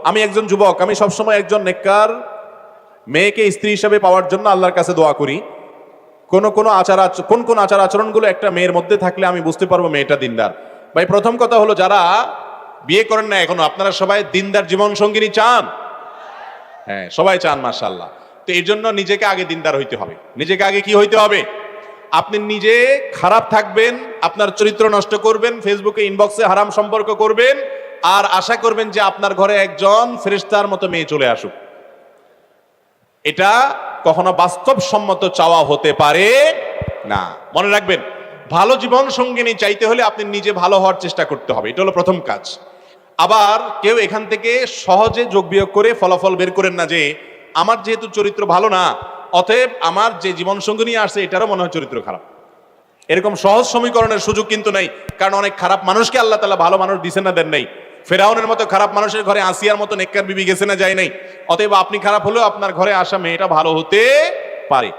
আমি একজন যুবক, আমি সবসময় একজন নেককার মেয়েকে স্ত্রী হিসাবে পাওয়ার জন্য আল্লাহর কাছে দোয়া করি। কোন কোন আচার আচরণগুলো একটা মেয়ের মধ্যে থাকলে আমি বুঝতে পারবো মেয়েটা দিনদার। ভাই, প্রথম কথা হলো, যারা বিয়ে করেন না এখনো, আপনারা সবাই দিনদার জীবন সঙ্গিনী চান? হ্যাঁ, সবাই চান, মাশাআল্লাহ। তো এর জন্য নিজেকে আগে দিনদার হইতে হবে। নিজেকে আগে কি হইতে হবে? আপনি নিজে খারাপ থাকবেন, আপনার চরিত্র নষ্ট করবেন, ফেসবুকে ইনবক্সে হারাম সম্পর্ক করবেন, আর আশা করবেন যে আপনার ঘরে একজন ফেরেশতার মতো মেয়ে চলে আসুক। এটা কখনো বাস্তবসম্মত চাওয়া হতে পারে না। মনে রাখবেন, ভালো জীবন সঙ্গিনী চাইতে হলে আপনি নিজে ভালো হওয়ার চেষ্টা করতে হবে। এটা হলো প্রথম কাজ। আবার কেউ এখান থেকে সহজে যোগ বিয়োগ করে ফলাফল বের করেন না যে আমার যেহেতু চরিত্র ভালো না, অতএব আমার যে জীবন সঙ্গিনী আসছে এটারও মনে হয় চরিত্র খারাপ। এরকম সহজ সমীকরণের সুযোগ কিন্তু নাই। কারণ অনেক খারাপ মানুষকে আল্লাহ তাআলা ভালো মানুষ দিছেন না দেন নাই? ফেরাউনের মতো খারাপ মানুষের ঘরে আসিয়ার মতো নেককার বিবি গেছে না যায় নাই? অতএব আপনি খারাপ হলেও আপনার ঘরে আসা মেয়েটা ভালো হতে পারে।